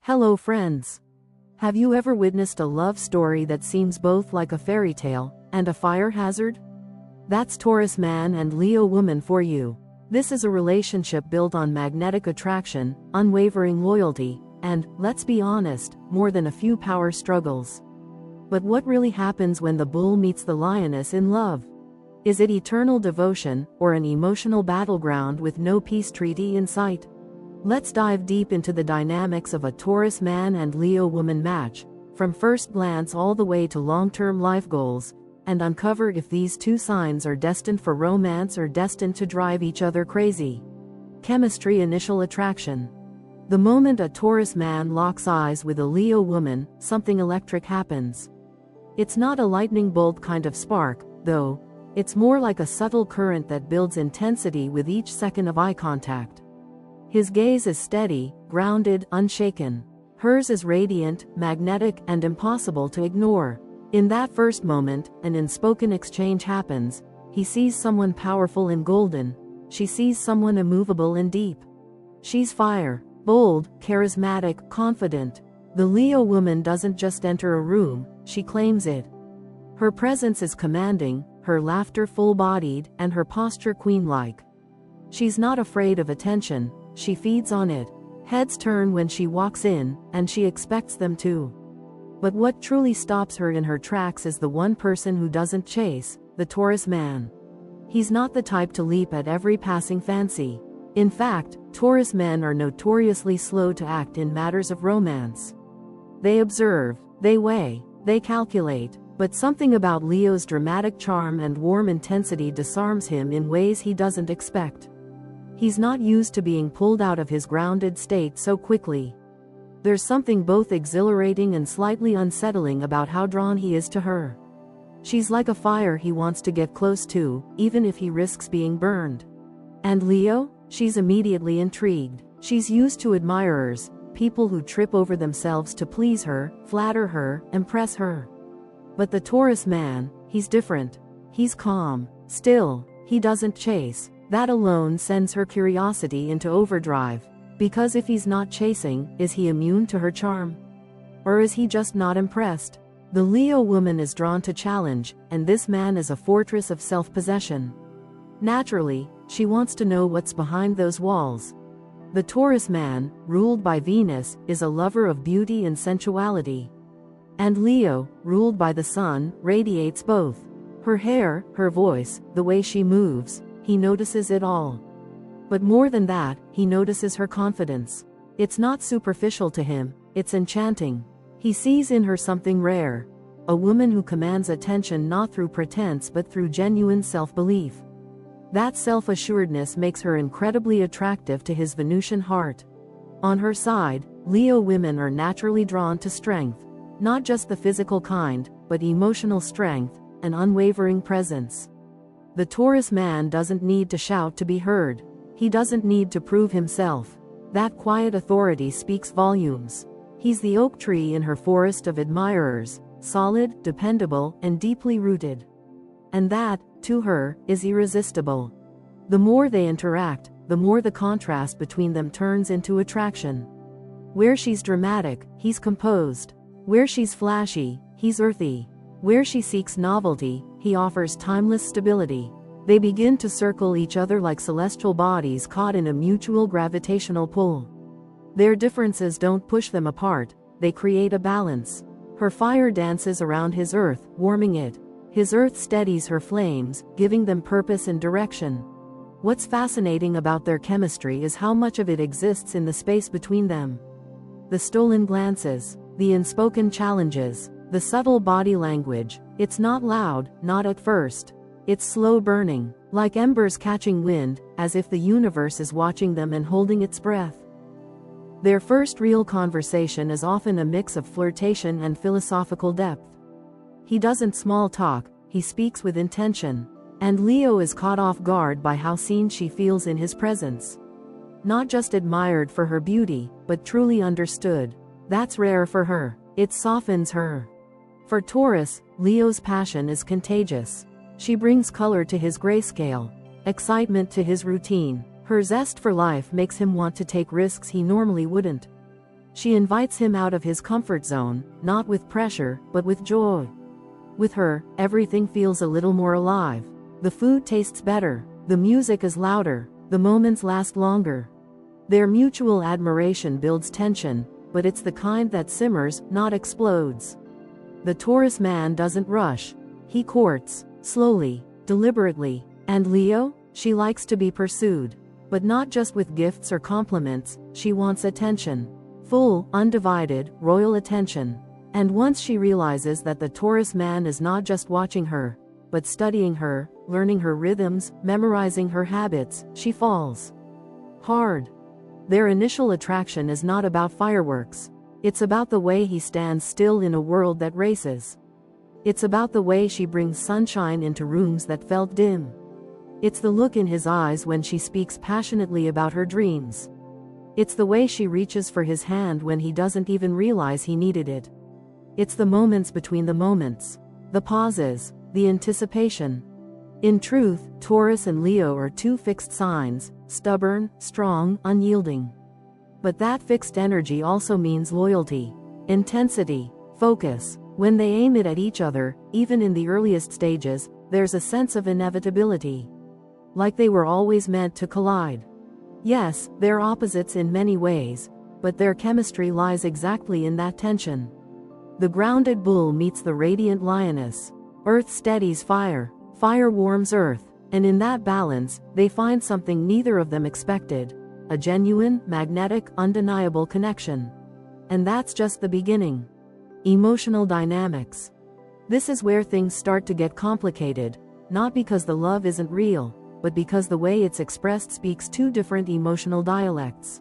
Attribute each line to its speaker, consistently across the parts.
Speaker 1: Hello friends. Have you ever witnessed a love story that seems both like a fairy tale and a fire hazard? That's Taurus man and Leo woman for you. This is a relationship built on magnetic attraction, unwavering loyalty, and, let's be honest, more than a few power struggles. But what really happens when the bull meets the lioness in love? Is it eternal devotion, or an emotional battleground with no peace treaty in sight? Let's dive deep into the dynamics of a Taurus man and Leo woman match, from first glance all the way to long-term life goals, and uncover if these two signs are destined for romance or destined to drive each other crazy. Chemistry. Initial attraction. The moment a Taurus man locks eyes with a Leo woman, something electric happens. It's not a lightning bolt kind of spark, though. It's more like a subtle current that builds intensity with each second of eye contact. His gaze is steady, grounded, unshaken. Hers is radiant, magnetic, and impossible to ignore. In that first moment, an unspoken exchange happens. He sees someone powerful and golden. She sees someone immovable and deep. She's fire, bold, charismatic, confident. The Leo woman doesn't just enter a room, she claims it. Her presence is commanding, her laughter full-bodied, and her posture queen-like. She's not afraid of attention. She feeds on it. Heads turn when she walks in, and she expects them to. But what truly stops her in her tracks is the one person who doesn't chase, the Taurus man. He's not the type to leap at every passing fancy. In fact, Taurus men are notoriously slow to act in matters of romance. They observe, they weigh, they calculate, but something about Leo's dramatic charm and warm intensity disarms him in ways he doesn't expect. He's not used to being pulled out of his grounded state so quickly. There's something both exhilarating and slightly unsettling about how drawn he is to her. She's like a fire he wants to get close to, even if he risks being burned. And Leo? She's immediately intrigued. She's used to admirers, people who trip over themselves to please her, flatter her, impress her. But the Taurus man, he's different. He's calm, still, he doesn't chase. That alone sends her curiosity into overdrive. Because if he's not chasing, is he immune to her charm? Or is he just not impressed? The Leo woman is drawn to challenge, and this man is a fortress of self-possession. Naturally, she wants to know what's behind those walls. The Taurus man, ruled by Venus, is a lover of beauty and sensuality. And Leo, ruled by the sun, radiates both. Her hair, her voice, the way she moves. He notices it all. But more than that, he notices her confidence. It's not superficial to him, it's enchanting. He sees in her something rare. A woman who commands attention not through pretense but through genuine self-belief. That self-assuredness makes her incredibly attractive to his Venusian heart. On her side, Leo women are naturally drawn to strength. Not just the physical kind, but emotional strength, an unwavering presence. The Taurus man doesn't need to shout to be heard. He doesn't need to prove himself. That quiet authority speaks volumes. He's the oak tree in her forest of admirers, solid, dependable, and deeply rooted. And that, to her, is irresistible. The more they interact, the more the contrast between them turns into attraction. Where she's dramatic, he's composed. Where she's flashy, he's earthy. Where she seeks novelty, he offers timeless stability. They begin to circle each other like celestial bodies caught in a mutual gravitational pull. Their differences don't push them apart, they create a balance. Her fire dances around his earth, warming it. His earth steadies her flames, giving them purpose and direction. What's fascinating about their chemistry is how much of it exists in the space between them. The stolen glances, the unspoken challenges, the subtle body language. It's not loud, not at first. It's slow burning, like embers catching wind, as if the universe is watching them and holding its breath. Their first real conversation is often a mix of flirtation and philosophical depth. He doesn't small talk, he speaks with intention. And Leo is caught off guard by how seen she feels in his presence. Not just admired for her beauty, but truly understood. That's rare for her. It softens her. For Taurus, Leo's passion is contagious. She brings color to his grayscale, excitement to his routine. Her zest for life makes him want to take risks he normally wouldn't. She invites him out of his comfort zone, not with pressure, but with joy. With her, everything feels a little more alive. The food tastes better, the music is louder, the moments last longer. Their mutual admiration builds tension, but it's the kind that simmers, not explodes. The Taurus man doesn't rush. He courts, slowly, deliberately. And Leo? She likes to be pursued. But not just with gifts or compliments, she wants attention. Full, undivided, royal attention. And once she realizes that the Taurus man is not just watching her, but studying her, learning her rhythms, memorizing her habits, she falls hard. Their initial attraction is not about fireworks. It's about the way he stands still in a world that races. It's about the way she brings sunshine into rooms that felt dim. It's the look in his eyes when she speaks passionately about her dreams. It's the way she reaches for his hand when he doesn't even realize he needed it. It's the moments between the moments. The pauses. The anticipation. In truth, Taurus and Leo are two fixed signs, stubborn, strong, unyielding. But that fixed energy also means loyalty, intensity, focus. When they aim it at each other, even in the earliest stages, there's a sense of inevitability. Like they were always meant to collide. Yes, they're opposites in many ways, but their chemistry lies exactly in that tension. The grounded bull meets the radiant lioness. Earth steadies fire, fire warms earth, and in that balance, they find something neither of them expected. A genuine, magnetic, undeniable connection. And that's just the beginning. Emotional dynamics. This is where things start to get complicated, not because the love isn't real, but because the way it's expressed speaks two different emotional dialects.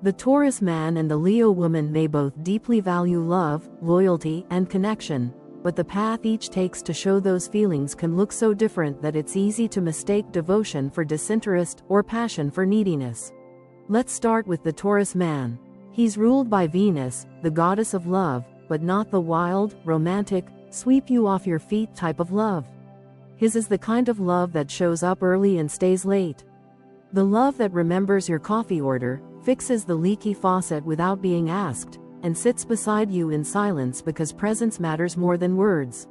Speaker 1: The Taurus man and the Leo woman may both deeply value love, loyalty, and connection, but the path each takes to show those feelings can look so different that it's easy to mistake devotion for disinterest or passion for neediness. Let's start with the Taurus man. He's ruled by Venus, the goddess of love, but not the wild, romantic, sweep you off your feet type of love. His is the kind of love that shows up early and stays late. The love that remembers your coffee order, fixes the leaky faucet without being asked, and sits beside you in silence because presence matters more than words.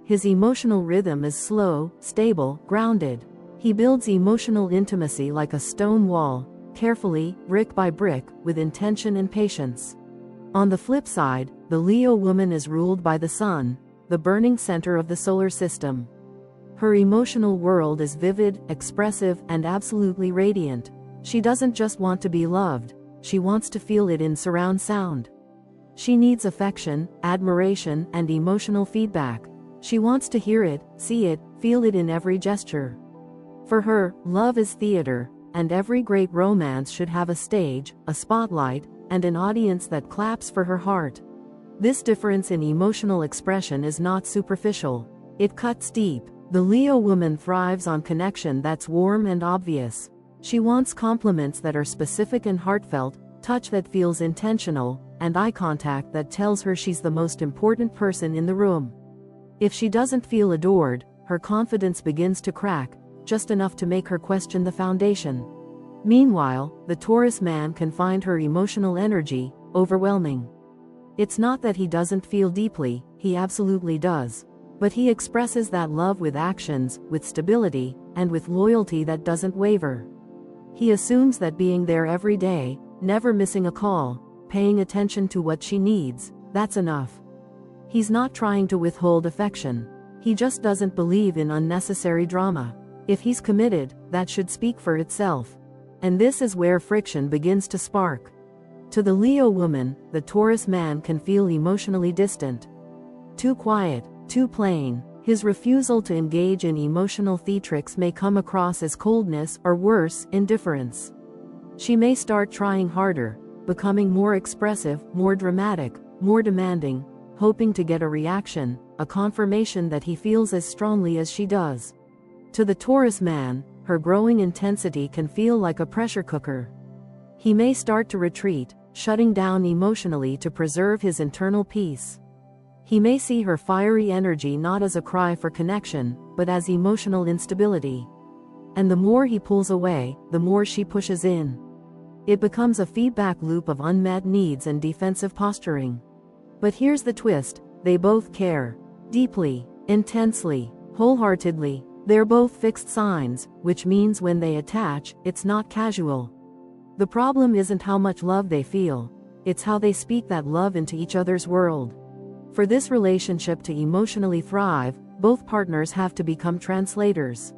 Speaker 1: His emotional rhythm is slow, stable, grounded. He builds emotional intimacy like a stone wall, carefully, brick by brick, with intention and patience. On the flip side, the Leo woman is ruled by the sun, the burning center of the solar system. Her emotional world is vivid, expressive, and absolutely radiant. She doesn't just want to be loved, she wants to feel it in surround sound. She needs affection, admiration, and emotional feedback. She wants to hear it, see it, feel it in every gesture. For her, love is theater, and every great romance should have a stage, a spotlight, and an audience that claps for her heart. This difference in emotional expression is not superficial. It cuts deep. The Leo woman thrives on connection that's warm and obvious. She wants compliments that are specific and heartfelt, touch that feels intentional, and eye contact that tells her she's the most important person in the room. If she doesn't feel adored, her confidence begins to crack, just enough to make her question the foundation. Meanwhile, the Taurus man can find her emotional energy overwhelming. It's not that he doesn't feel deeply, he absolutely does. But he expresses that love with actions, with stability, and with loyalty that doesn't waver. He assumes that being there every day, never missing a call, paying attention to what she needs, that's enough. He's not trying to withhold affection. He just doesn't believe in unnecessary drama. If he's committed, that should speak for itself. And this is where friction begins to spark. To the Leo woman, the Taurus man can feel emotionally distant. Too quiet, too plain. His refusal to engage in emotional theatrics may come across as coldness or worse, indifference. She may start trying harder, becoming more expressive, more dramatic, more demanding, hoping to get a reaction, a confirmation that he feels as strongly as she does. To the Taurus man, her growing intensity can feel like a pressure cooker. He may start to retreat, shutting down emotionally to preserve his internal peace. He may see her fiery energy not as a cry for connection, but as emotional instability. And the more he pulls away, the more she pushes in. It becomes a feedback loop of unmet needs and defensive posturing. But here's the twist: they both care. Deeply, intensely, wholeheartedly. They're both fixed signs, which means when they attach, it's not casual. The problem isn't how much love they feel, it's how they speak that love into each other's world. For this relationship to emotionally thrive, both partners have to become translators.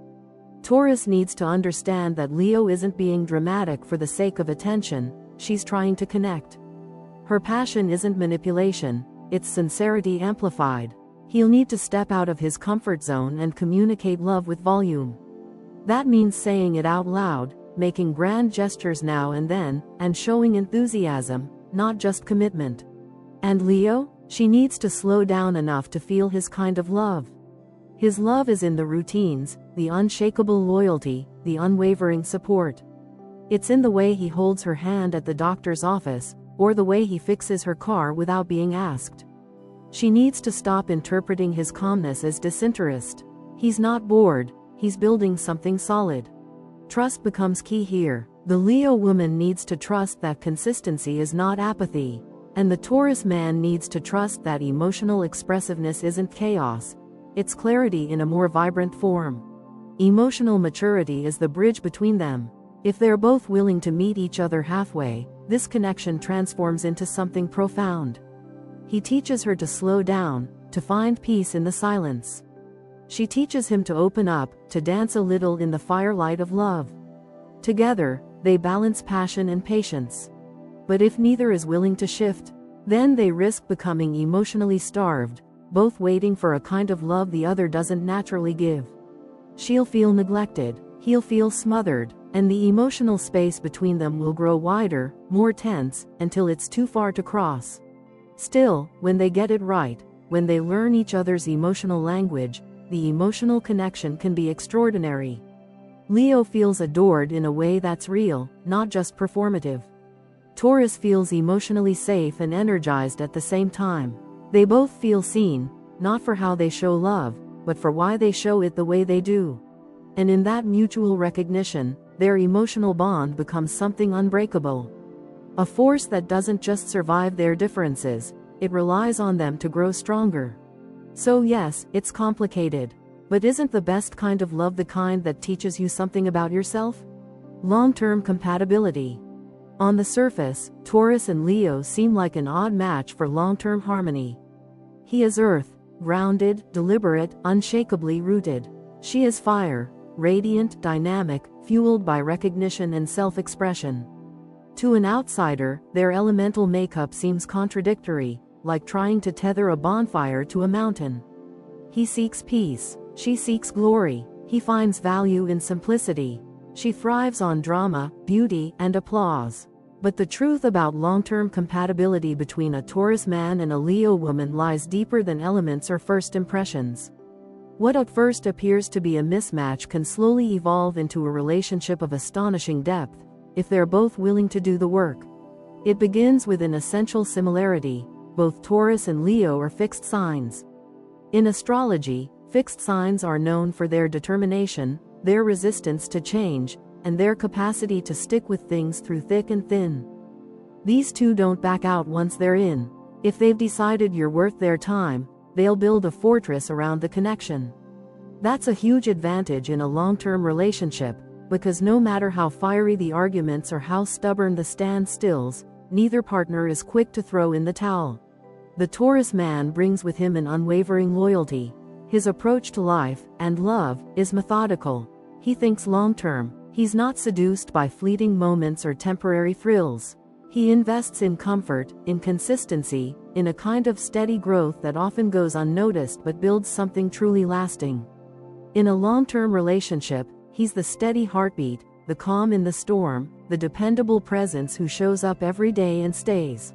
Speaker 1: Taurus needs to understand that Leo isn't being dramatic for the sake of attention, she's trying to connect. Her passion isn't manipulation, it's sincerity amplified. He'll need to step out of his comfort zone and communicate love with volume. That means saying it out loud, making grand gestures now and then, and showing enthusiasm, not just commitment. And Leo? She needs to slow down enough to feel his kind of love. His love is in the routines, the unshakable loyalty, the unwavering support. It's in the way he holds her hand at the doctor's office, or the way he fixes her car without being asked. She needs to stop interpreting his calmness as disinterest. He's not bored, he's building something solid. Trust becomes key here. The Leo woman needs to trust that consistency is not apathy. And the Taurus man needs to trust that emotional expressiveness isn't chaos. It's clarity in a more vibrant form. Emotional maturity is the bridge between them. If they're both willing to meet each other halfway, this connection transforms into something profound. He teaches her to slow down, to find peace in the silence. She teaches him to open up, to dance a little in the firelight of love. Together, they balance passion and patience. But if neither is willing to shift, then they risk becoming emotionally starved, both waiting for a kind of love the other doesn't naturally give. She'll feel neglected, he'll feel smothered, and the emotional space between them will grow wider, more tense, until it's too far to cross. Still, when they get it right, when they learn each other's emotional language, the emotional connection can be extraordinary. Leo feels adored in a way that's real, not just performative. Taurus feels emotionally safe and energized at the same time. They both feel seen, not for how they show love, but for why they show it the way they do. And in that mutual recognition, their emotional bond becomes something unbreakable. A force that doesn't just survive their differences, it relies on them to grow stronger. So yes, it's complicated. But isn't the best kind of love the kind that teaches you something about yourself? Long-term compatibility. On the surface, Taurus and Leo seem like an odd match for long-term harmony. He is earth, grounded, deliberate, unshakably rooted. She is fire, radiant, dynamic, fueled by recognition and self-expression. To an outsider, their elemental makeup seems contradictory, like trying to tether a bonfire to a mountain. He seeks peace, she seeks glory. He finds value in simplicity. She thrives on drama, beauty, and applause. But the truth about long-term compatibility between a Taurus man and a Leo woman lies deeper than elements or first impressions. What at first appears to be a mismatch can slowly evolve into a relationship of astonishing depth, if they're both willing to do the work. It begins with an essential similarity: both Taurus and Leo are fixed signs. In astrology, fixed signs are known for their determination, their resistance to change, and their capacity to stick with things through thick and thin. These two don't back out once they're in. If they've decided you're worth their time, they'll build a fortress around the connection. That's a huge advantage in a long-term relationship, because no matter how fiery the arguments or how stubborn the standstills, neither partner is quick to throw in the towel. The Taurus man brings with him an unwavering loyalty. His approach to life, and love, is methodical. He thinks long-term. He's not seduced by fleeting moments or temporary thrills. He invests in comfort, in consistency, in a kind of steady growth that often goes unnoticed but builds something truly lasting. In a long-term relationship, he's the steady heartbeat, the calm in the storm, the dependable presence who shows up every day and stays.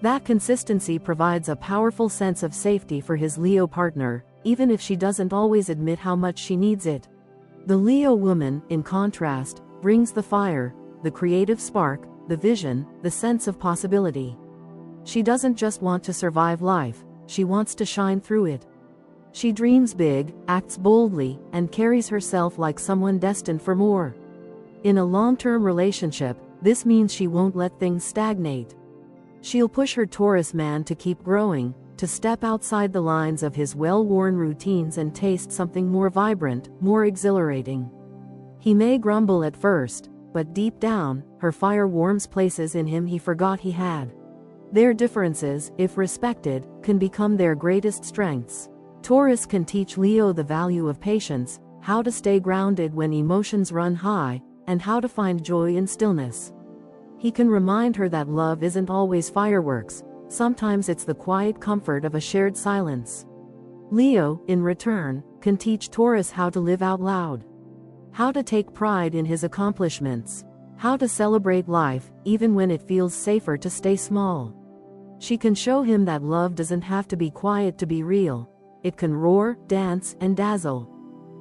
Speaker 1: That consistency provides a powerful sense of safety for his Leo partner, even if she doesn't always admit how much she needs it. The Leo woman, in contrast, brings the fire, the creative spark, the vision, the sense of possibility. She doesn't just want to survive life, she wants to shine through it. She dreams big, acts boldly, and carries herself like someone destined for more. In a long-term relationship, This means she won't let things stagnate. She'll push her Taurus man to keep growing, to step outside the lines of his well-worn routines and taste something more vibrant, more exhilarating. He may grumble at first, but deep down, her fire warms places in him he forgot he had. Their differences, if respected, can become their greatest strengths. Taurus can teach Leo the value of patience, how to stay grounded when emotions run high, and how to find joy in stillness. He can remind her that love isn't always fireworks, sometimes it's the quiet comfort of a shared silence. Leo, in return, can teach Taurus how to live out loud, how to take pride in his accomplishments, how to celebrate life, even when it feels safer to stay small. She can show him that love doesn't have to be quiet to be real. It can roar, dance, and dazzle.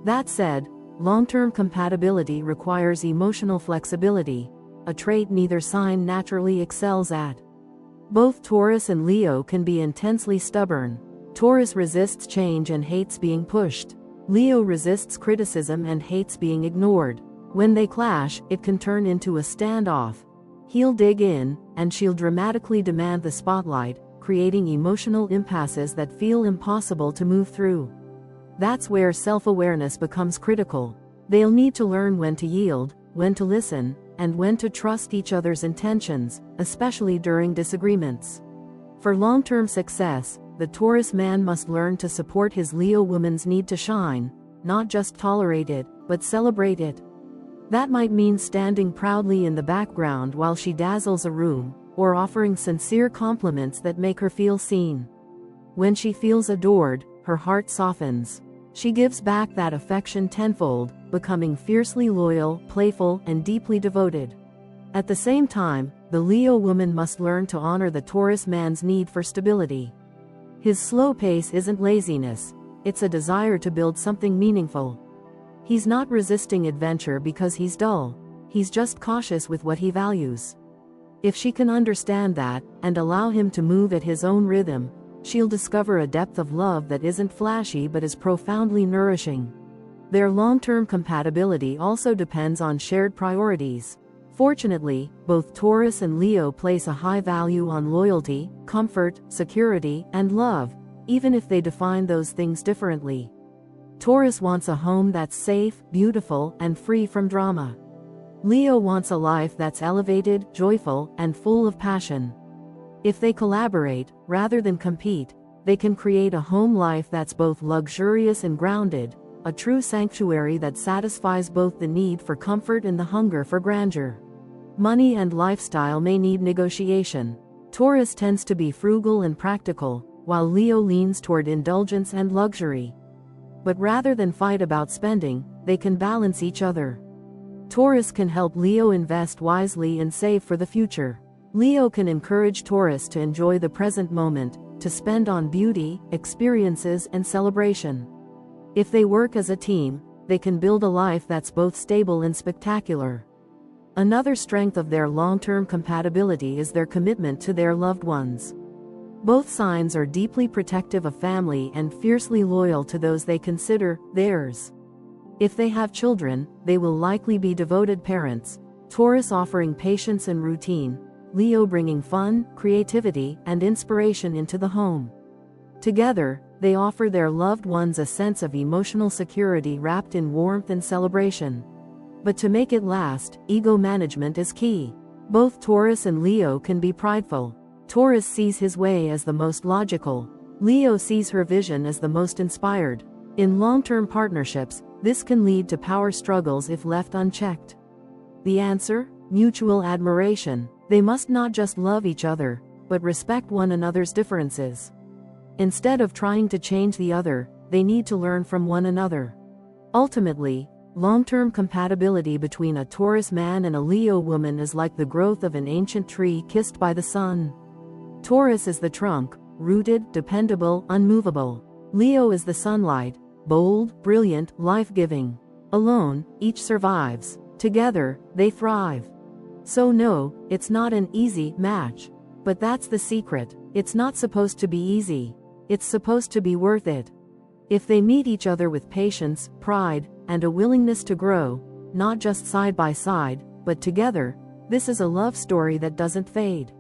Speaker 1: That said, long-term compatibility requires emotional flexibility, a trait neither sign naturally excels at. Both Taurus and Leo can be intensely stubborn. Taurus resists change and hates being pushed. Leo resists criticism and hates being ignored. When they clash, it can turn into a standoff. He'll dig in, and she'll dramatically demand the spotlight, creating emotional impasses that feel impossible to move through. That's where self-awareness becomes critical. They'll need to learn when to yield, when to listen, and when to trust each other's intentions, especially during disagreements. For long-term success, the Taurus man must learn to support his Leo woman's need to shine, not just tolerate it, but celebrate it. That might mean standing proudly in the background while she dazzles a room, or offering sincere compliments that make her feel seen. When she feels adored, her heart softens. She gives back that affection tenfold, becoming fiercely loyal, playful, and deeply devoted. At the same time, the Leo woman must learn to honor the Taurus man's need for stability. His slow pace isn't laziness, it's a desire to build something meaningful. He's not resisting adventure because he's dull, he's just cautious with what he values. If she can understand that, and allow him to move at his own rhythm, she'll discover a depth of love that isn't flashy but is profoundly nourishing. Their long-term compatibility also depends on shared priorities. Fortunately, both Taurus and Leo place a high value on loyalty, comfort, security, and love, even if they define those things differently. Taurus wants a home that's safe, beautiful, and free from drama. Leo wants a life that's elevated, joyful, and full of passion. If they collaborate, rather than compete, they can create a home life that's both luxurious and grounded, a true sanctuary that satisfies both the need for comfort and the hunger for grandeur. Money and lifestyle may need negotiation. Taurus tends to be frugal and practical, while Leo leans toward indulgence and luxury. But rather than fight about spending, they can balance each other. Taurus can help Leo invest wisely and save for the future. Leo can encourage Taurus to enjoy the present moment, to spend on beauty, experiences, and celebration. If they work as a team, they can build a life that's both stable and spectacular. Another strength of their long-term compatibility is their commitment to their loved ones. Both signs are deeply protective of family and fiercely loyal to those they consider theirs. If they have children, they will likely be devoted parents, Taurus offering patience and routine, Leo bringing fun, creativity, and inspiration into the home. Together, they offer their loved ones a sense of emotional security wrapped in warmth and celebration. But to make it last, ego management is key. Both Taurus and Leo can be prideful. Taurus sees his way as the most logical. Leo sees her vision as the most inspired. In long-term partnerships, this can lead to power struggles if left unchecked. The answer? Mutual admiration. They must not just love each other, but respect one another's differences. Instead of trying to change the other, they need to learn from one another. Ultimately, long-term compatibility between a Taurus man and a Leo woman is like the growth of an ancient tree kissed by the sun. Taurus is the trunk, rooted, dependable, unmovable. Leo is the sunlight, bold, brilliant, life-giving. Alone, each survives. Together, they thrive. So no, it's not an easy match. But that's the secret. It's not supposed to be easy. It's supposed to be worth it. If they meet each other with patience, pride, and a willingness to grow, not just side by side, but together, This is a love story that doesn't fade.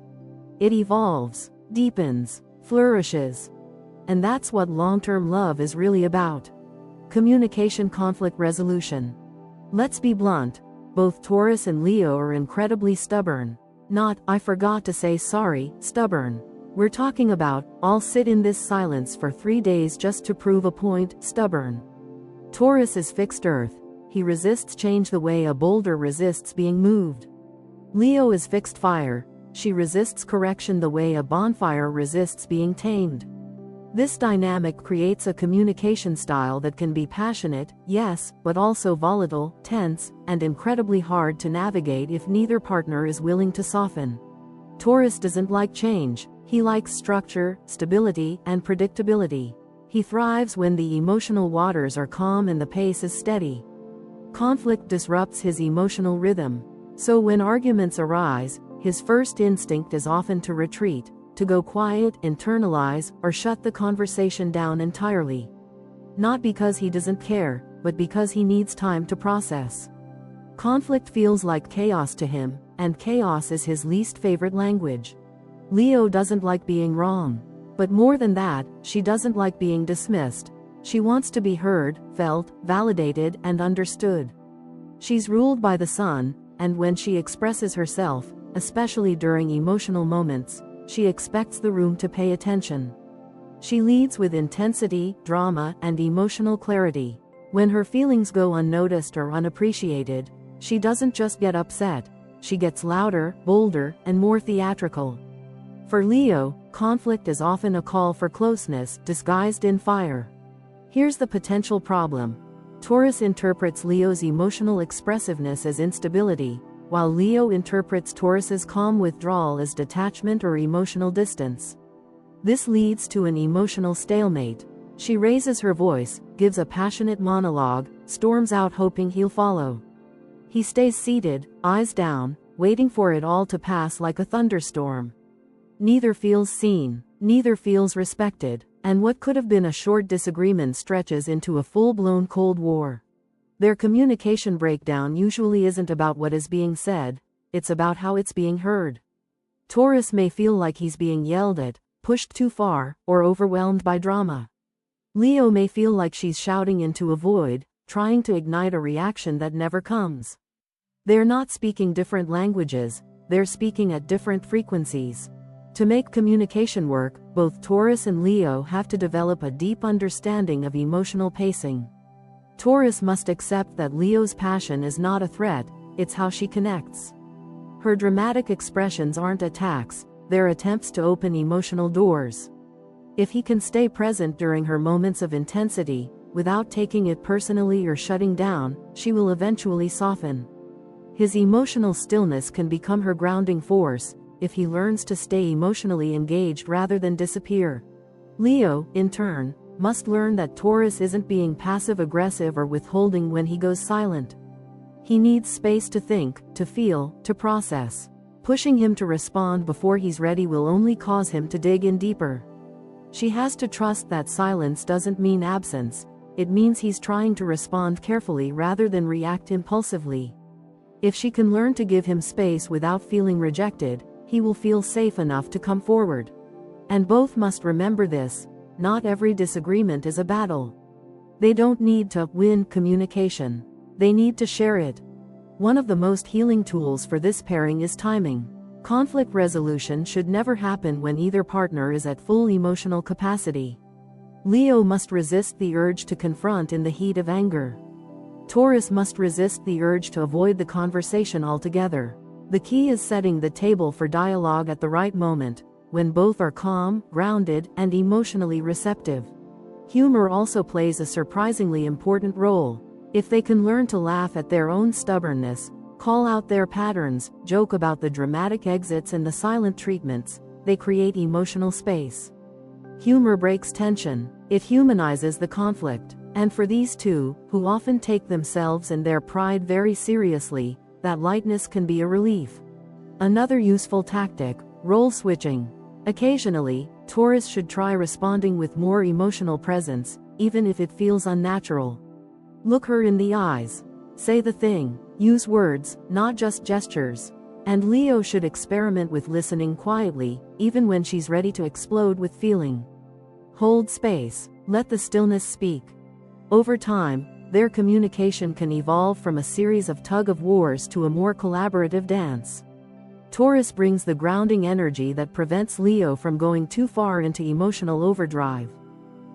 Speaker 1: It evolves, deepens, flourishes. And that's what long-term love is really about. Communication, conflict resolution. Let's be blunt. Both Taurus and Leo are incredibly stubborn. Not, I forgot to say sorry, stubborn. We're talking about, I'll sit in this silence for 3 days just to prove a point, stubborn. Taurus is fixed earth. He resists change the way a boulder resists being moved. Leo is fixed fire. She resists correction the way a bonfire resists being tamed. This dynamic creates a communication style that can be passionate, yes, but also volatile, tense, and incredibly hard to navigate if neither partner is willing to soften. Taurus doesn't like change. He likes structure, stability, and predictability. He thrives when the emotional waters are calm and the pace is steady. Conflict disrupts his emotional rhythm. So when arguments arise, his first instinct is often to retreat, to go quiet, internalize, or shut the conversation down entirely. Not because he doesn't care, but because he needs time to process. Conflict feels like chaos to him, and chaos is his least favorite language. Leo doesn't like being wrong. But more than that, she doesn't like being dismissed. She wants to be heard, felt, validated, and understood. She's ruled by the sun, and when she expresses herself, especially during emotional moments, she expects the room to pay attention. She leads with intensity, drama, and emotional clarity. When her feelings go unnoticed or unappreciated, she doesn't just get upset, she gets louder, bolder, and more theatrical. For Leo, conflict is often a call for closeness, disguised in fire. Here's the potential problem. Taurus interprets Leo's emotional expressiveness as instability, while Leo interprets Taurus's calm withdrawal as detachment or emotional distance. This leads to an emotional stalemate. She raises her voice, gives a passionate monologue, storms out hoping he'll follow. He stays seated, eyes down, waiting for it all to pass like a thunderstorm. Neither feels seen, neither feels respected, and what could have been a short disagreement stretches into a full-blown Cold War. Their communication breakdown usually isn't about what is being said, it's about how it's being heard. Taurus may feel like he's being yelled at, pushed too far, or overwhelmed by drama. Leo may feel like she's shouting into a void, trying to ignite a reaction that never comes. They're not speaking different languages, they're speaking at different frequencies. To make communication work, both Taurus and Leo have to develop a deep understanding of emotional pacing. Taurus must accept that Leo's passion is not a threat, it's how she connects. Her dramatic expressions aren't attacks, they're attempts to open emotional doors. If he can stay present during her moments of intensity, without taking it personally or shutting down, she will eventually soften. His emotional stillness can become her grounding force, if he learns to stay emotionally engaged rather than disappear. Leo, in turn, must learn that Taurus isn't being passive-aggressive or withholding when he goes silent. He needs space to think, to feel, to process. Pushing him to respond before he's ready will only cause him to dig in deeper. She has to trust that silence doesn't mean absence, it means he's trying to respond carefully rather than react impulsively. If she can learn to give him space without feeling rejected, he will feel safe enough to come forward. And both must remember this. Not every disagreement is a battle. They don't need to win communication. They need to share it. One of the most healing tools for this pairing is timing. Conflict resolution should never happen when either partner is at full emotional capacity. Leo must resist the urge to confront in the heat of anger. Taurus must resist the urge to avoid the conversation altogether. The key is setting the table for dialogue at the right moment, when both are calm, grounded, and emotionally receptive. Humor also plays a surprisingly important role. If they can learn to laugh at their own stubbornness, call out their patterns, joke about the dramatic exits and the silent treatments, they create emotional space. Humor breaks tension, it humanizes the conflict, and for these two, who often take themselves and their pride very seriously, that lightness can be a relief. Another useful tactic, role switching. Occasionally, Taurus should try responding with more emotional presence, even if it feels unnatural. Look her in the eyes. Say the thing. Use words, not just gestures. And Leo should experiment with listening quietly, even when she's ready to explode with feeling. Hold space, let the stillness speak. Over time, their communication can evolve from a series of tug-of-wars to a more collaborative dance. Taurus brings the grounding energy that prevents Leo from going too far into emotional overdrive.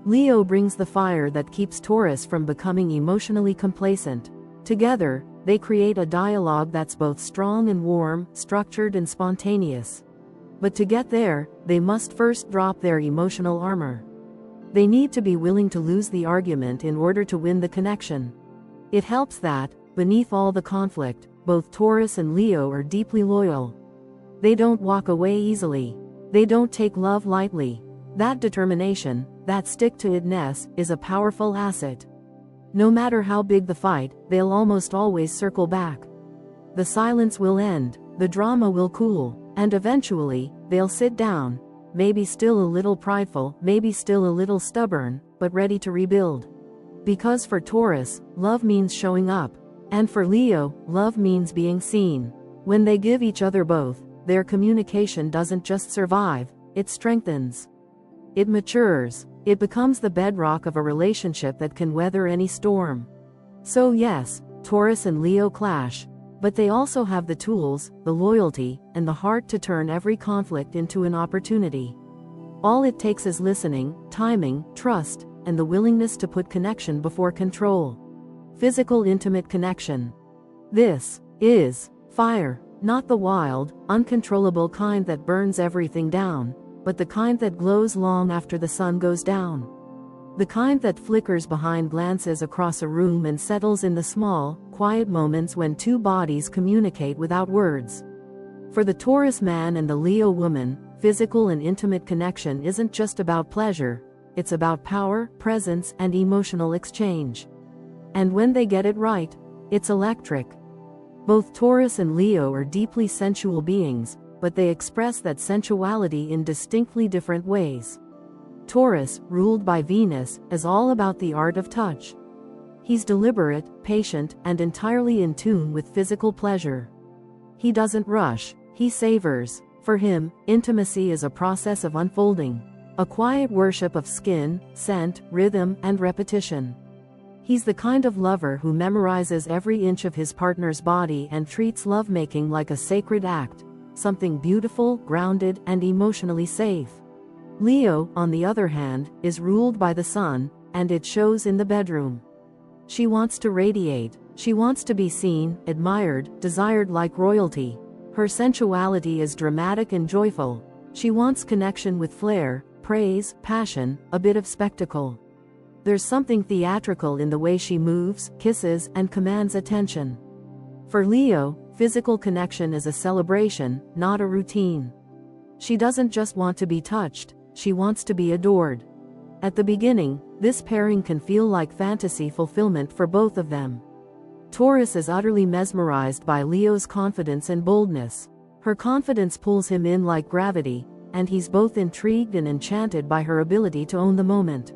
Speaker 1: Leo brings the fire that keeps Taurus from becoming emotionally complacent. Together, they create a dialogue that's both strong and warm, structured and spontaneous. But to get there, they must first drop their emotional armor. They need to be willing to lose the argument in order to win the connection. It helps that, beneath all the conflict, both Taurus and Leo are deeply loyal. They don't walk away easily. They don't take love lightly. That determination, that stick-to-itness, is a powerful asset. No matter how big the fight, they'll almost always circle back. The silence will end, the drama will cool, and eventually, they'll sit down, maybe still a little prideful, maybe still a little stubborn, but ready to rebuild. Because for Taurus, love means showing up, and for Leo, love means being seen. When they give each other both, their communication doesn't just survive, it strengthens. It matures. It becomes the bedrock of a relationship that can weather any storm. So yes, Taurus and Leo clash, but they also have the tools, the loyalty, and the heart to turn every conflict into an opportunity. All it takes is listening, timing, trust, and the willingness to put connection before control. Physical intimate connection. This is fire, not the wild, uncontrollable kind that burns everything down, but the kind that glows long after the sun goes down. The kind that flickers behind glances across a room and settles in the small, quiet moments when two bodies communicate without words. For the Taurus man and the Leo woman, physical and intimate connection isn't just about pleasure, it's about power, presence, and emotional exchange. And when they get it right, it's electric. Both Taurus and Leo are deeply sensual beings, but they express that sensuality in distinctly different ways. Taurus, ruled by Venus, is all about the art of touch. He's deliberate, patient, and entirely in tune with physical pleasure. He doesn't rush, he savors. For him, intimacy is a process of unfolding, a quiet worship of skin, scent, rhythm, and repetition. He's the kind of lover who memorizes every inch of his partner's body and treats lovemaking like a sacred act, something beautiful, grounded, and emotionally safe. Leo, on the other hand, is ruled by the sun, and it shows in the bedroom. She wants to radiate, she wants to be seen, admired, desired like royalty. Her sensuality is dramatic and joyful. She wants connection with flair, praise, passion, a bit of spectacle. There's something theatrical in the way she moves, kisses, and commands attention. For Leo, physical connection is a celebration, not a routine. She doesn't just want to be touched, she wants to be adored. At the beginning, this pairing can feel like fantasy fulfillment for both of them. Taurus is utterly mesmerized by Leo's confidence and boldness. Her confidence pulls him in like gravity, and he's both intrigued and enchanted by her ability to own the moment.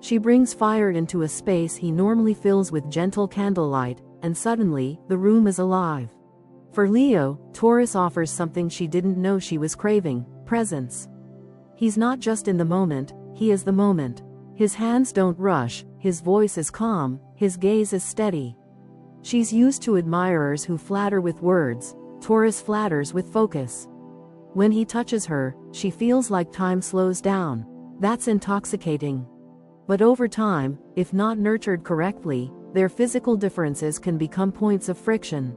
Speaker 1: She brings fire into a space he normally fills with gentle candlelight, and suddenly, the room is alive. For Leo, Taurus offers something she didn't know she was craving: presence. He's not just in the moment, he is the moment. His hands don't rush, his voice is calm, his gaze is steady. She's used to admirers who flatter with words, Taurus flatters with focus. When he touches her, she feels like time slows down. That's intoxicating. But over time, if not nurtured correctly, their physical differences can become points of friction.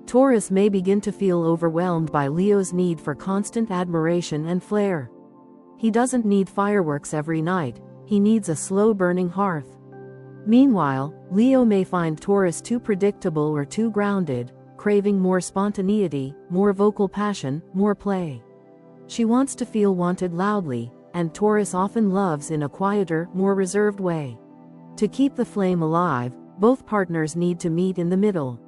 Speaker 1: Taurus may begin to feel overwhelmed by Leo's need for constant admiration and flair. He doesn't need fireworks every night, he needs a slow-burning hearth. Meanwhile, Leo may find Taurus too predictable or too grounded, craving more spontaneity, more vocal passion, more play. She wants to feel wanted loudly, and Taurus often loves in a quieter, more reserved way. To keep the flame alive, both partners need to meet in the middle.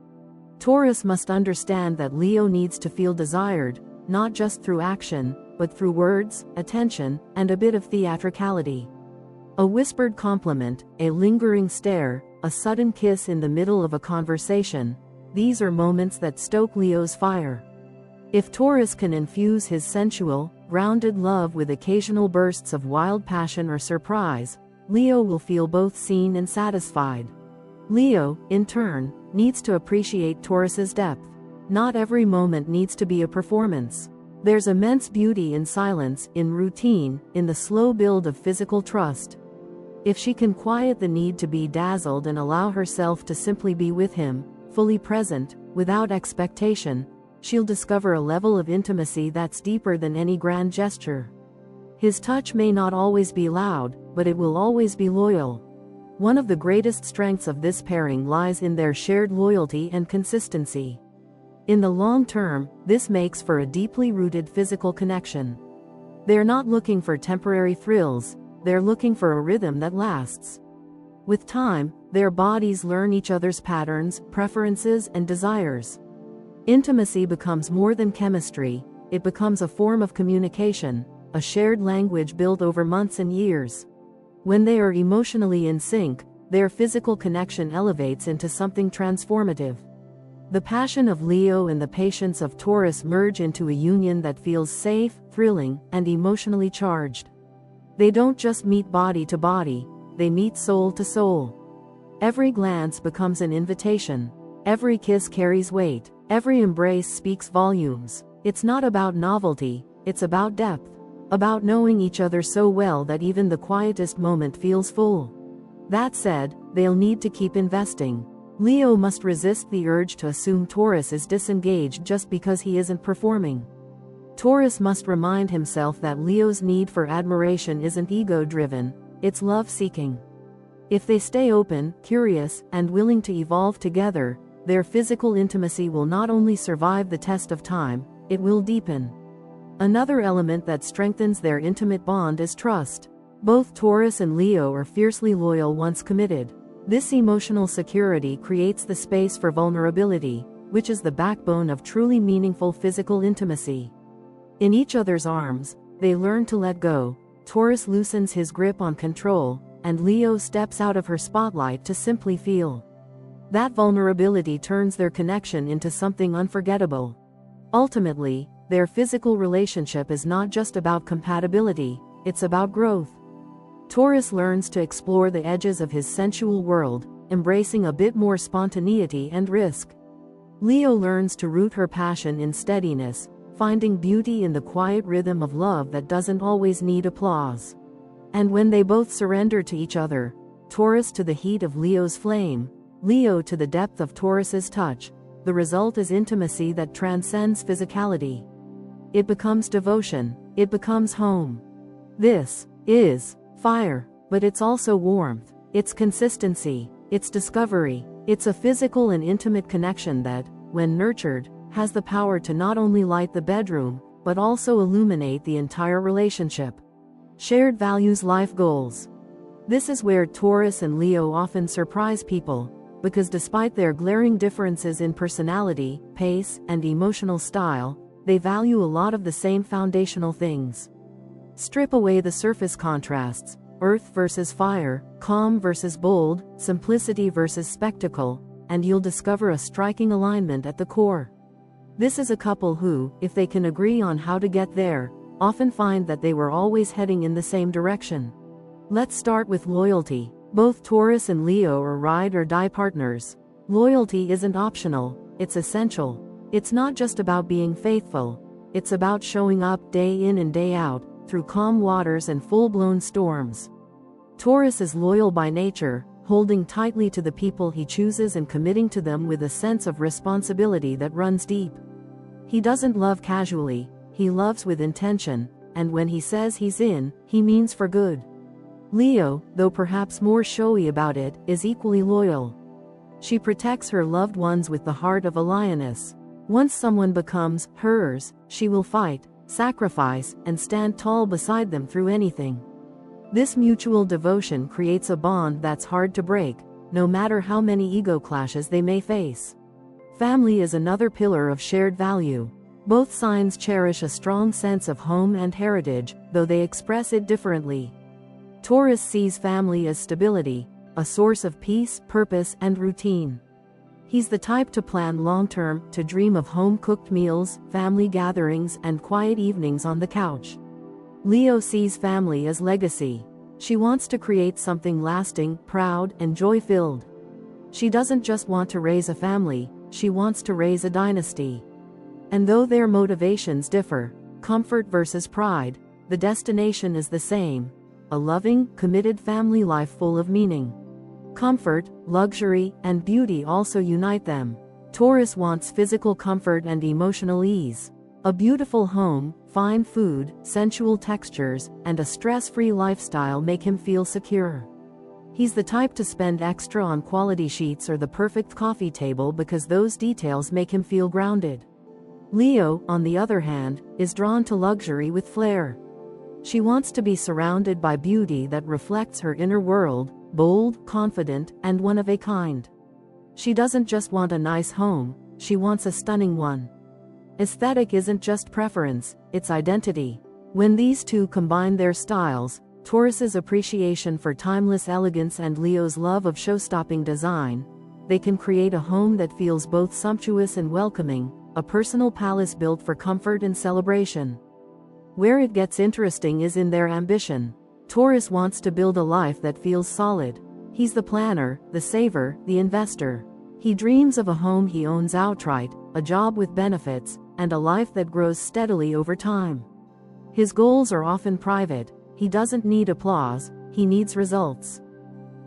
Speaker 1: Taurus must understand that Leo needs to feel desired, not just through action, but through words, attention, and a bit of theatricality. A whispered compliment, a lingering stare, a sudden kiss in the middle of a conversation, these are moments that stoke Leo's fire. If Taurus can infuse his sensual, grounded love with occasional bursts of wild passion or surprise, Leo will feel both seen and satisfied. Leo, in turn, needs to appreciate Taurus's depth. Not every moment needs to be a performance. There's immense beauty in silence, in routine, in the slow build of physical trust. If she can quiet the need to be dazzled and allow herself to simply be with him, fully present, without expectation, she'll discover a level of intimacy that's deeper than any grand gesture. His touch may not always be loud, but it will always be loyal. One of the greatest strengths of this pairing lies in their shared loyalty and consistency. In the long term, this makes for a deeply rooted physical connection. They're not looking for temporary thrills, they're looking for a rhythm that lasts. With time, their bodies learn each other's patterns, preferences, and desires. Intimacy becomes more than chemistry, it becomes a form of communication, a shared language built over months and years. When they are emotionally in sync, their physical connection elevates into something transformative. The passion of Leo and the patience of Taurus merge into a union that feels safe, thrilling, and emotionally charged. They don't just meet body to body, they meet soul to soul. Every glance becomes an invitation. Every kiss carries weight. Every embrace speaks volumes. It's not about novelty, it's about depth. About knowing each other so well that even the quietest moment feels full. That said, they'll need to keep investing. Leo must resist the urge to assume Taurus is disengaged just because he isn't performing. Taurus must remind himself that Leo's need for admiration isn't ego-driven, it's love-seeking. If they stay open, curious, and willing to evolve together, their physical intimacy will not only survive the test of time, it will deepen. Another element that strengthens their intimate bond is trust. Both Taurus and Leo are fiercely loyal once committed. This emotional security creates the space for vulnerability, which is the backbone of truly meaningful physical intimacy. In each other's arms, they learn to let go. Taurus loosens his grip on control, and Leo steps out of her spotlight to simply feel. That vulnerability turns their connection into something unforgettable. Ultimately, their physical relationship is not just about compatibility, it's about growth. Taurus learns to explore the edges of his sensual world, embracing a bit more spontaneity and risk. Leo learns to root her passion in steadiness, finding beauty in the quiet rhythm of love that doesn't always need applause. And when they both surrender to each other, Taurus to the heat of Leo's flame, Leo to the depth of Taurus's touch, the result is intimacy that transcends physicality. It becomes devotion, it becomes home. This is fire, but it's also warmth, it's consistency, it's discovery, it's a physical and intimate connection that, when nurtured, has the power to not only light the bedroom, but also illuminate the entire relationship. Shared values, life goals. This is where Taurus and Leo often surprise people, because despite their glaring differences in personality, pace, and emotional style, they value a lot of the same foundational things. Strip away the surface contrasts, earth versus fire, calm versus bold, simplicity versus spectacle, and you'll discover a striking alignment at the core. This is a couple who, if they can agree on how to get there, often find that they were always heading in the same direction. Let's start with loyalty. Both Taurus and Leo are ride-or-die partners. Loyalty isn't optional, it's essential. It's not just about being faithful, it's about showing up day in and day out, through calm waters and full-blown storms. Taurus is loyal by nature, holding tightly to the people he chooses and committing to them with a sense of responsibility that runs deep. He doesn't love casually, he loves with intention, and when he says he's in, he means for good. Leo, though perhaps more showy about it, is equally loyal. She protects her loved ones with the heart of a lioness. Once someone becomes hers, she will fight, sacrifice, and stand tall beside them through anything. This mutual devotion creates a bond that's hard to break, no matter how many ego clashes they may face. Family is another pillar of shared value. Both signs cherish a strong sense of home and heritage, though they express it differently. Taurus sees family as stability, a source of peace, purpose, and routine. He's the type to plan long-term, to dream of home-cooked meals, family gatherings, and quiet evenings on the couch. Leo sees family as legacy. She wants to create something lasting, proud, and joy-filled. She doesn't just want to raise a family, she wants to raise a dynasty. And though their motivations differ, comfort versus pride, the destination is the same: a loving, committed family life full of meaning. Comfort, luxury, and beauty also unite them. Taurus wants physical comfort and emotional ease. A beautiful home, fine food, sensual textures, and a stress-free lifestyle make him feel secure. He's the type to spend extra on quality sheets or the perfect coffee table because those details make him feel grounded. Leo, on the other hand, is drawn to luxury with flair. She wants to be surrounded by beauty that reflects her inner world, bold, confident, and one of a kind. She doesn't just want a nice home, she wants a stunning one. Aesthetic isn't just preference, it's identity. When these two combine their styles, Taurus's appreciation for timeless elegance and Leo's love of show-stopping design, they can create a home that feels both sumptuous and welcoming, a personal palace built for comfort and celebration. Where it gets interesting is in their ambition. Taurus wants to build a life that feels solid. He's the planner, the saver, the investor. He dreams of a home he owns outright, a job with benefits, and a life that grows steadily over time. His goals are often private. He doesn't need applause, he needs results.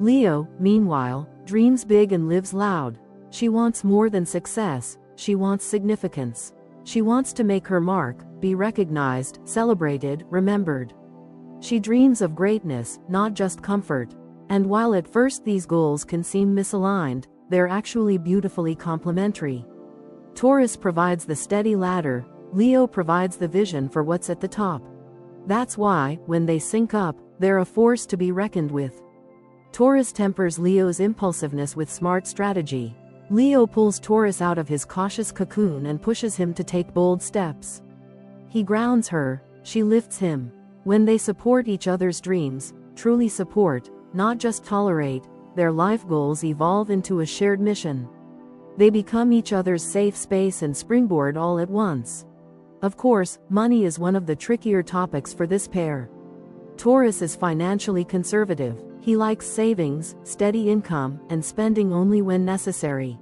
Speaker 1: Leo, meanwhile, dreams big and lives loud. She wants more than success, she wants significance. She wants to make her mark, be recognized, celebrated, remembered. She dreams of greatness, not just comfort. And while at first these goals can seem misaligned, they're actually beautifully complementary. Taurus provides the steady ladder, Leo provides the vision for what's at the top. That's why, when they sync up, they're a force to be reckoned with. Taurus tempers Leo's impulsiveness with smart strategy. Leo pulls Taurus out of his cautious cocoon and pushes him to take bold steps. He grounds her, she lifts him. When they support each other's dreams, truly support, not just tolerate, their life goals evolve into a shared mission. They become each other's safe space and springboard all at once. Of course, money is one of the trickier topics for this pair. Taurus is financially conservative. He likes savings, steady income, and spending only when necessary.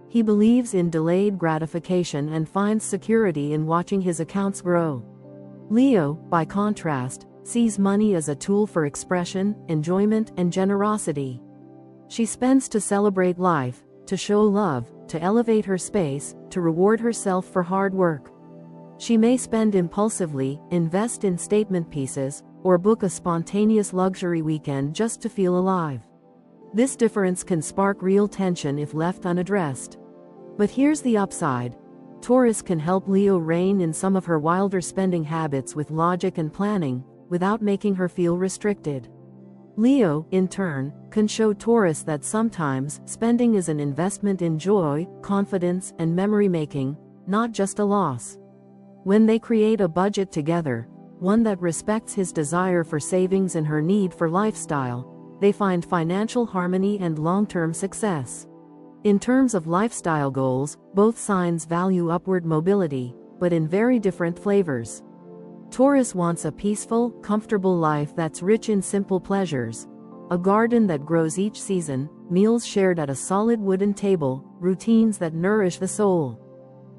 Speaker 1: He believes in delayed gratification and finds security in watching his accounts grow. Leo, by contrast, sees money as a tool for expression, enjoyment, and generosity. She spends to celebrate life, to show love, to elevate her space, to reward herself for hard work. She may spend impulsively, invest in statement pieces, or book a spontaneous luxury weekend just to feel alive. This difference can spark real tension if left unaddressed. But here's the upside. Taurus can help Leo rein in some of her wilder spending habits with logic and planning, without making her feel restricted. Leo, in turn, can show Taurus that sometimes spending is an investment in joy, confidence, and memory-making, not just a loss. When they create a budget together, one that respects his desire for savings and her need for lifestyle, they find financial harmony and long-term success. In terms of lifestyle goals, both signs value upward mobility, but in very different flavors. Taurus wants a peaceful, comfortable life that's rich in simple pleasures. A garden that grows each season, meals shared at a solid wooden table, routines that nourish the soul.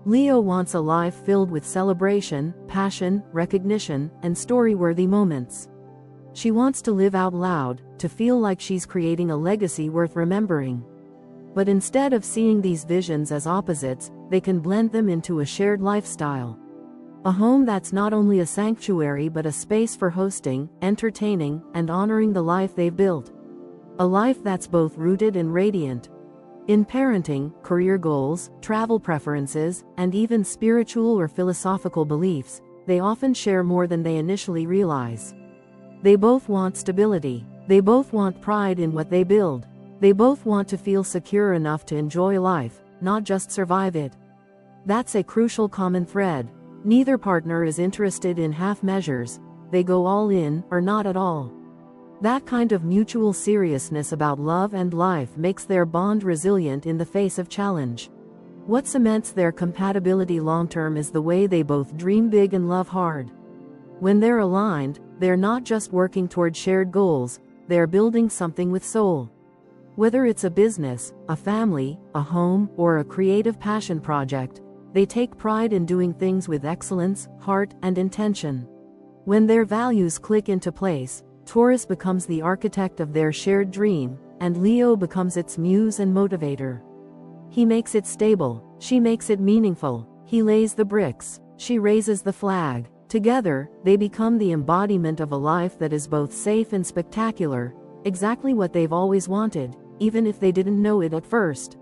Speaker 1: Leo wants a life filled with celebration, passion, recognition, and story-worthy moments. She wants to live out loud, to feel like she's creating a legacy worth remembering. But instead of seeing these visions as opposites, they can blend them into a shared lifestyle. A home that's not only a sanctuary but a space for hosting, entertaining, and honoring the life they've built. A life that's both rooted and radiant. In parenting, career goals, travel preferences, and even spiritual or philosophical beliefs, they often share more than they initially realize. They both want stability. They both want pride in what they build. They both want to feel secure enough to enjoy life, not just survive it. That's a crucial common thread. Neither partner is interested in half measures. They go all in, or not at all. That kind of mutual seriousness about love and life makes their bond resilient in the face of challenge. What cements their compatibility long-term is the way they both dream big and love hard. When they're aligned, they're not just working toward shared goals, they're building something with soul. Whether it's a business, a family, a home, or a creative passion project, they take pride in doing things with excellence, heart, and intention. When their values click into place, Taurus becomes the architect of their shared dream, and Leo becomes its muse and motivator. He makes it stable, she makes it meaningful, he lays the bricks, she raises the flag. Together, they become the embodiment of a life that is both safe and spectacular, exactly what they've always wanted, even if they didn't know it at first.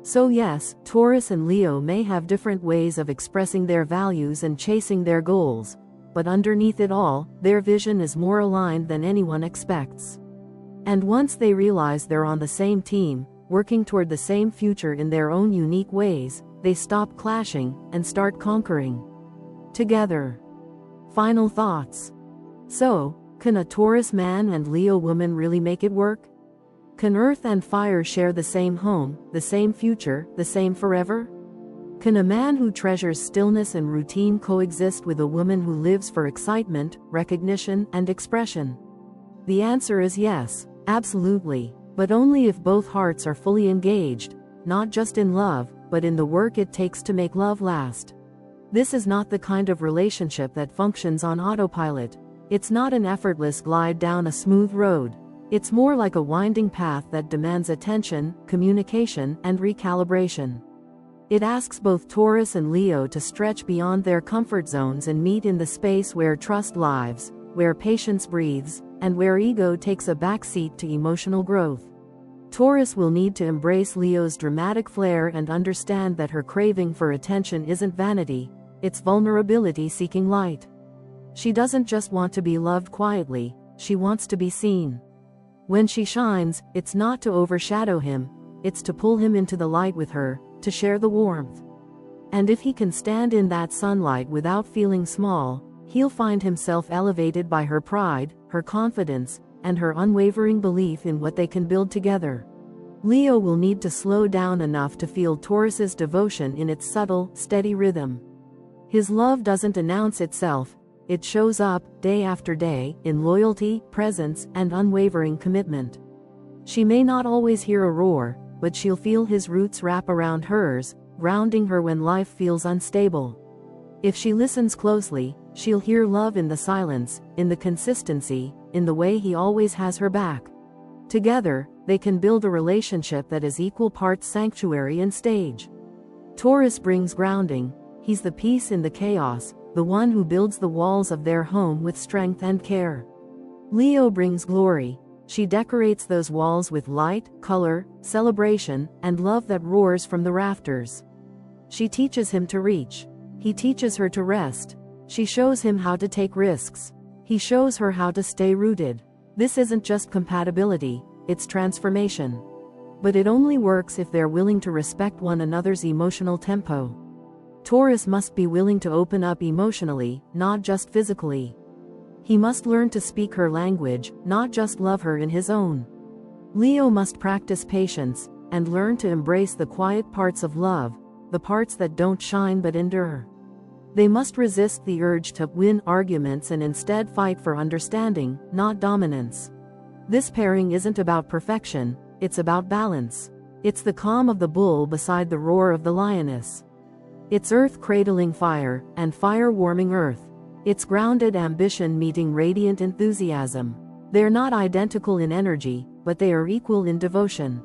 Speaker 1: So yes, Taurus and Leo may have different ways of expressing their values and chasing their goals, but underneath it all, their vision is more aligned than anyone expects. And once they realize they're on the same team, working toward the same future in their own unique ways, they stop clashing and start conquering together. Final thoughts. So, can a Taurus man and Leo woman really make it work? Can earth and fire share the same home, the same future, the same forever? Can a man who treasures stillness and routine coexist with a woman who lives for excitement, recognition, and expression? The answer is yes, absolutely, but only if both hearts are fully engaged, not just in love, but in the work it takes to make love last. This is not the kind of relationship that functions on autopilot. It's not an effortless glide down a smooth road. It's more like a winding path that demands attention, communication, and recalibration. It asks both Taurus and Leo to stretch beyond their comfort zones and meet in the space where trust lives, where patience breathes, and where ego takes a backseat to emotional growth. Taurus will need to embrace Leo's dramatic flair and understand that her craving for attention isn't vanity, it's vulnerability seeking light. She doesn't just want to be loved quietly, she wants to be seen. When she shines, it's not to overshadow him, it's to pull him into the light with her, to share the warmth. And if he can stand in that sunlight without feeling small, he'll find himself elevated by her pride, her confidence, and her unwavering belief in what they can build together. Leo will need to slow down enough to feel Taurus's devotion in its subtle, steady rhythm. His love doesn't announce itself, it shows up, day after day, in loyalty, presence, and unwavering commitment. She may not always hear a roar, but she'll feel his roots wrap around hers, grounding her when life feels unstable. If she listens closely, she'll hear love in the silence, in the consistency, in the way he always has her back. Together, they can build a relationship that is equal parts sanctuary and stage. Taurus brings grounding, he's the peace in the chaos, the one who builds the walls of their home with strength and care. Leo brings glory, she decorates those walls with light, color, celebration, and love that roars from the rafters. She teaches him to reach. He teaches her to rest. She shows him how to take risks. He shows her how to stay rooted. This isn't just compatibility, it's transformation. But it only works if they're willing to respect one another's emotional tempo. Taurus must be willing to open up emotionally, not just physically. He must learn to speak her language, not just love her in his own. Leo must practice patience, and learn to embrace the quiet parts of love, the parts that don't shine but endure. They must resist the urge to win arguments and instead fight for understanding, not dominance. This pairing isn't about perfection, it's about balance. It's the calm of the bull beside the roar of the lioness. It's earth cradling fire, and fire warming earth. It's grounded ambition meeting radiant enthusiasm. They're not identical in energy, but they are equal in devotion.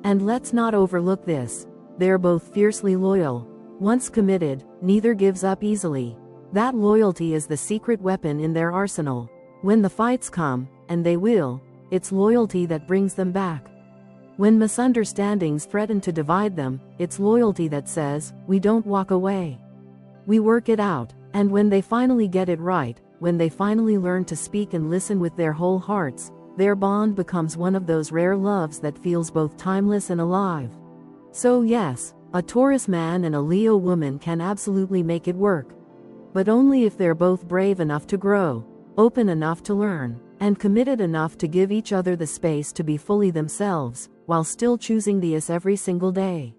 Speaker 1: And let's not overlook this. They're both fiercely loyal. Once committed, neither gives up easily. That loyalty is the secret weapon in their arsenal. When the fights come, and they will, it's loyalty that brings them back. When misunderstandings threaten to divide them, it's loyalty that says, we don't walk away. We work it out. And when they finally get it right, when they finally learn to speak and listen with their whole hearts, their bond becomes one of those rare loves that feels both timeless and alive. So yes, a Taurus man and a Leo woman can absolutely make it work. But only if they're both brave enough to grow, open enough to learn, and committed enough to give each other the space to be fully themselves, while still choosing the us every single day.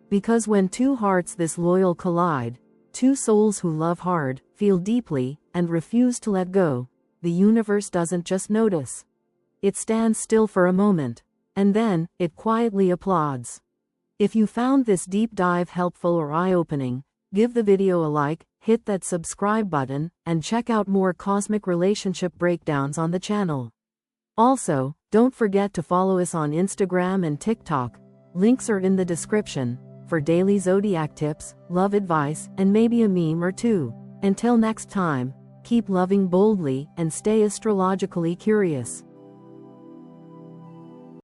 Speaker 1: Because when two hearts this loyal collide, two souls who love hard, feel deeply, and refuse to let go, the universe doesn't just notice. It stands still for a moment, and then, it quietly applauds. If you found this deep dive helpful or eye-opening, give the video a like, hit that subscribe button, and check out more cosmic relationship breakdowns on the channel. Also, don't forget to follow us on Instagram and TikTok, links are in the description, for daily zodiac tips, love advice, and maybe a meme or two. Until next time, keep loving boldly and stay astrologically curious.